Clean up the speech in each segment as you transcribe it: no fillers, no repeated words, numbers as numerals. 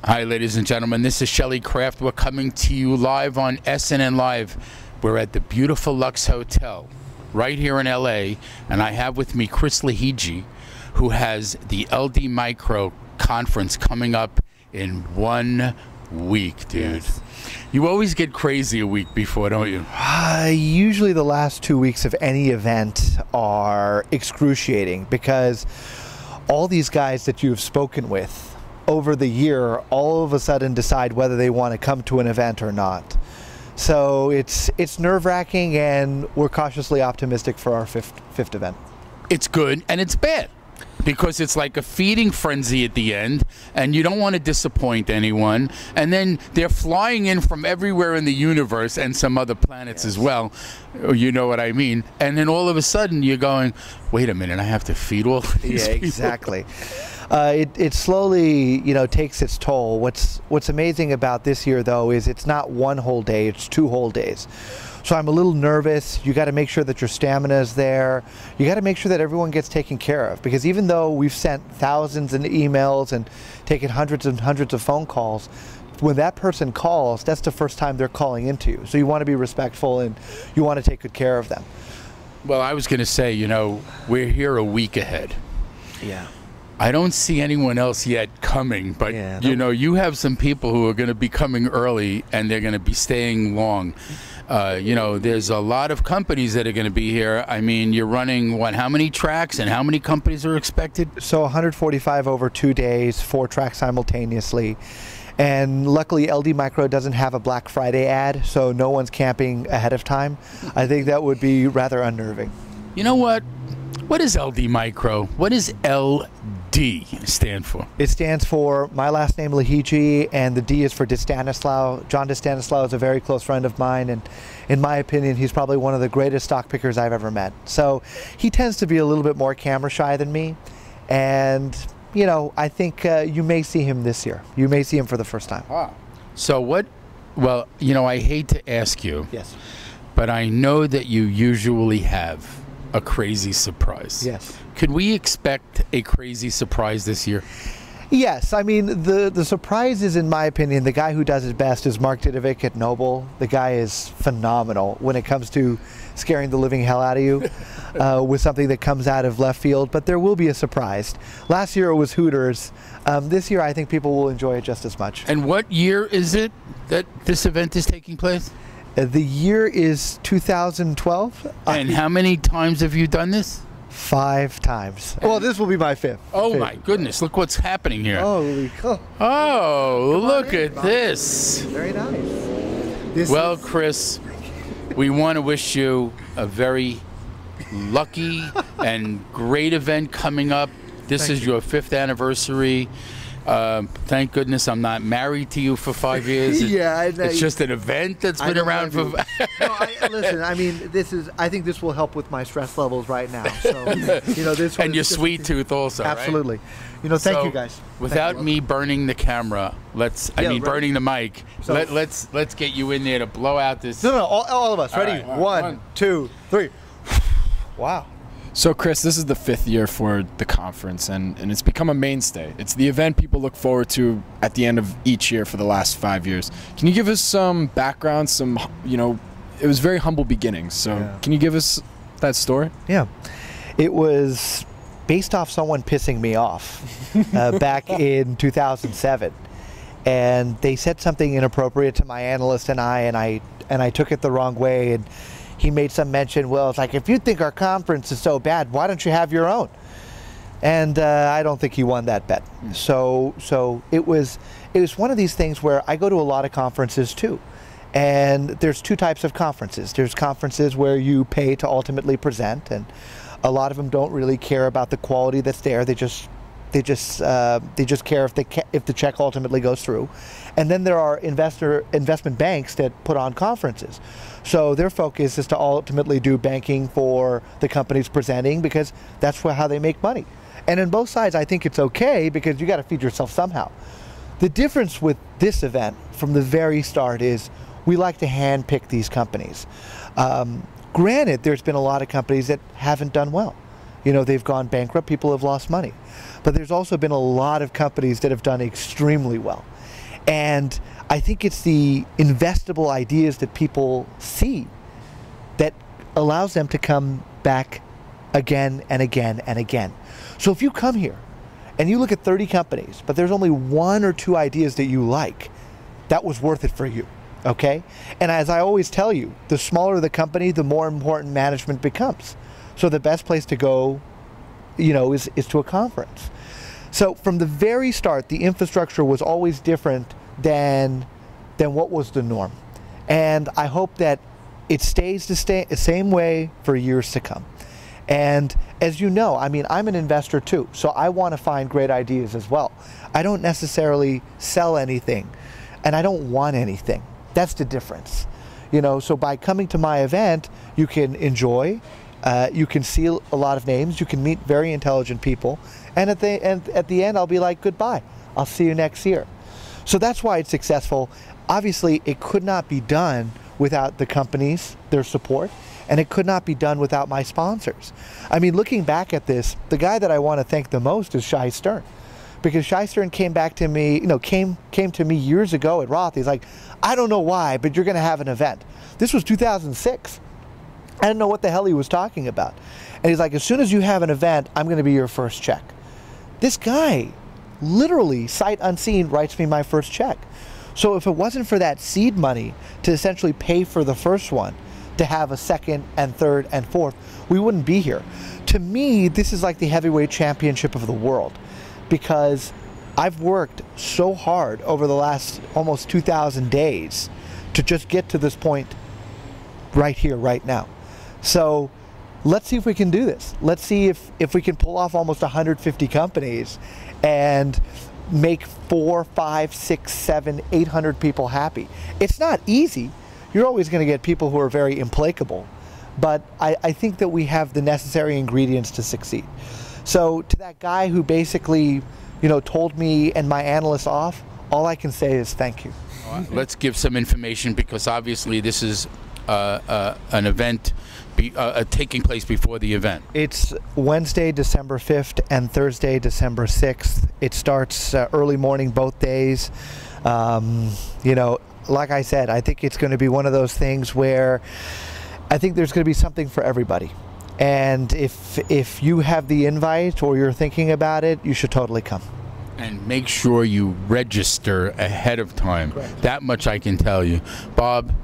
Hi, ladies and gentlemen. This is Shelley Craft. We're coming to you live on SNN Live. We're at the beautiful Lux Hotel right here in LA, and I have with me Chris Lahiji, who has the LD Micro conference coming up in 1 week, dude. Yes. You always get crazy a week before, don't you? Usually the last 2 weeks of any event are excruciating because all these guys that you've spoken with over the year all of a sudden decide whether they want to come to an event or not. So it's nerve-wracking, and we're cautiously optimistic for our fifth event. It's good and it's bad, because it's like a feeding frenzy at the end, and you don't want to disappoint anyone. And then they're flying in from everywhere in the universe and some other planets as well. You know what I mean? And then all of a sudden you're going, wait a minute, I have to feed all these people? Exactly. It slowly, takes its toll. What's amazing about this year, though, is it's not one whole day, it's 2 whole days. So I'm a little nervous. You got to make sure that your stamina is there. You got to make sure that everyone gets taken care of, because even though we've sent thousands of emails and taken hundreds and hundreds of phone calls, when that person calls, that's the first time they're calling into you. So you want to be respectful and you want to take good care of them. Well, I was going to say, we're here a week ahead. Yeah. I don't see anyone else yet coming, but you have some people who are going to be coming early, and they're going to be staying long. There's a lot of companies that are going to be here. I mean, you're running, how many tracks, and how many companies are expected? So 145 over 2 days, 4 tracks simultaneously. And luckily, LD Micro doesn't have a Black Friday ad, so no one's camping ahead of time. I think that would be rather unnerving. You know what? What is LD Micro? What does LD stand for? It stands for my last name, Lahiji, and the D is for DeStanislao. John DeStanislao is a very close friend of mine, and in my opinion, he's probably one of the greatest stock pickers I've ever met. So he tends to be a little bit more camera shy than me, and I think you may see him this year. You may see him for the first time. So what? Well, I hate to ask you. Yes. But I know that you usually have a crazy surprise. Yes. Could we expect a crazy surprise this year? Yes. I mean, the surprise is, in my opinion, the guy who does it best is Mark Didovic at Noble. The guy is phenomenal when it comes to scaring the living hell out of you with something that comes out of left field. But there will be a surprise. Last year it was Hooters. This year I think people will enjoy it just as much. And what year is it that this event is taking place? The year is 2012. And how many times have you done this? 5 times. Well, this will be my 5th. Oh my goodness, look what's happening here. Holy cow. Oh, look at this. Very nice. Well, Chris, we want to wish you a very lucky and great event coming up. This is your 5th anniversary. Thank goodness I'm not married to you for 5 years. It's just an event that's been around for. Listen, I mean, I think this will help with my stress levels right now. So, this. And your sweet tooth also. Absolutely. Right? Thank you guys. Without me burning the camera, burning the mic. So, let's get you in there to blow out this. No, all of us. Ready? Right, 1, 2, 3. Wow. So Chris, this is the 5th year for the conference, and it's become a mainstay. It's the event people look forward to at the end of each year for the last 5 years. Can you give us some background, it was very humble beginnings, so Can you give us that story? Yeah. It was based off someone pissing me off back in 2007. And they said something inappropriate to my analyst and I took it the wrong way, and he made some mention, well, it's like, if you think our conference is so bad, why don't you have your own? And I don't think he won that bet. So it was one of these things where I go to a lot of conferences too. And there's 2 types of conferences. There's conferences where you pay to ultimately present, and a lot of them don't really care about the quality that's there. They just care if the check ultimately goes through. And then there are investment banks that put on conferences. So their focus is to ultimately do banking for the companies presenting, because that's how they make money. And in both sides, I think it's okay, because you got to feed yourself somehow. The difference with this event from the very start is we like to handpick these companies. Granted, there's been a lot of companies that haven't done well. They've gone bankrupt, people have lost money. But there's also been a lot of companies that have done extremely well. And I think it's the investable ideas that people see that allows them to come back again and again and again. So if you come here and you look at 30 companies, but there's only 1 or 2 ideas that you like, that was worth it for you, okay? And as I always tell you, the smaller the company, the more important management becomes. So the best place to go, is to a conference. So from the very start, the infrastructure was always different than what was the norm. And I hope that it stays the same way for years to come. And as you know, I mean, I'm an investor too, so I want to find great ideas as well. I don't necessarily sell anything, and I don't want anything. That's the difference. So by coming to my event, you can enjoy, you can see a lot of names, you can meet very intelligent people, and at the end, I'll be like, goodbye. I'll see you next year. So that's why it's successful. Obviously, it could not be done without the companies, their support, and it could not be done without my sponsors. I mean, looking back at this, the guy that I want to thank the most is Shai Stern, because Shai Stern came back to me, came to me years ago at Roth. He's like, I don't know why, but you're going to have an event. This was 2006. I didn't know what the hell he was talking about. And he's like, as soon as you have an event, I'm going to be your first check. This guy, literally, sight unseen, writes me my first check. So if it wasn't for that seed money to essentially pay for the first one, to have a second and third and fourth, we wouldn't be here. To me, this is like the heavyweight championship of the world, because I've worked so hard over the last almost 2,000 days to just get to this point right here, right now. So let's see if we can do this. Let's see if we can pull off almost 150 companies and make 4, 5, 6, 7, 800 people happy. It's not easy. You're always going to get people who are very implacable, but I think that we have the necessary ingredients to succeed. So to that guy who basically, told me and my analysts off, all I can say is thank you. Let's give some information, because obviously this is an event taking place before the event. It's Wednesday, December 5th and Thursday, December 6th. It starts early morning both days. Like I said, I think it's going to be one of those things where I think there's going to be something for everybody. And if you have the invite or you're thinking about it, you should totally come. And make sure you register ahead of time. Correct. That much I can tell you. Bob,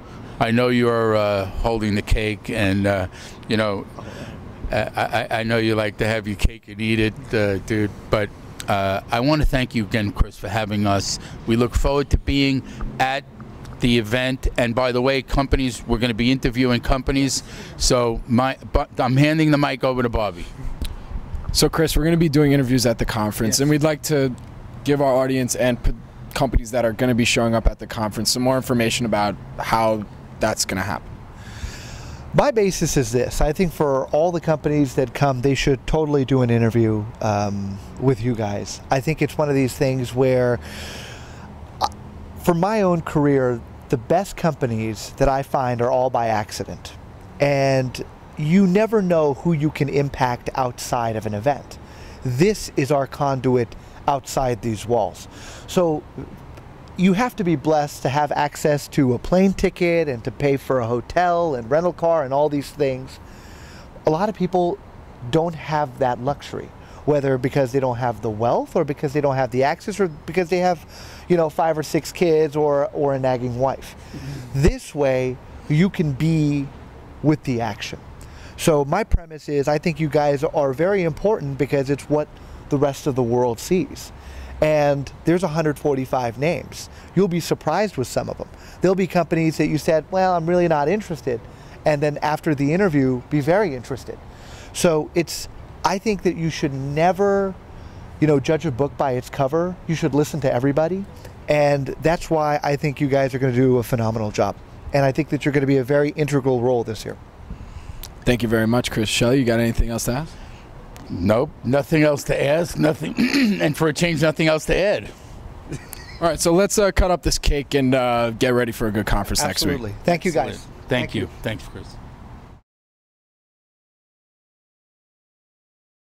I know you're holding the cake, and I know you like to have your cake and eat it, dude, but I want to thank you again, Chris, for having us. We look forward to being at the event. And by the way, companies, we're going to be interviewing companies. So I'm handing the mic over to Bobby. So Chris, we're going to be doing interviews at the conference, Yes. and we'd like to give our audience and companies that are going to be showing up at the conference some more information about how that's going to happen. My basis is this. I think for all the companies that come, they should totally do an interview with you guys. I think it's one of these things where, for my own career, the best companies that I find are all by accident. And you never know who you can impact outside of an event. This is our conduit outside these walls. So you have to be blessed to have access to a plane ticket and to pay for a hotel and rental car and all these things. A lot of people don't have that luxury, whether because they don't have the wealth or because they don't have the access or because they have, 5 or 6 kids or a nagging wife. Mm-hmm. This way, you can be with the action. So my premise is, I think you guys are very important because it's what the rest of the world sees. And there's 145 names. You'll be surprised with some of them. There'll be companies that you said, well, I'm really not interested. And then after the interview, be very interested. So I think that you should never, judge a book by its cover. You should listen to everybody. And that's why I think you guys are going to do a phenomenal job. And I think that you're going to be a very integral role this year. Thank you very much, Chris. Shelley, you got anything else to ask? Nope, nothing else to ask, nothing, and for a change, nothing else to add. All right, so let's cut up this cake and get ready for a good conference next week. Absolutely. Thank you, guys. Thank you. Thanks, Chris.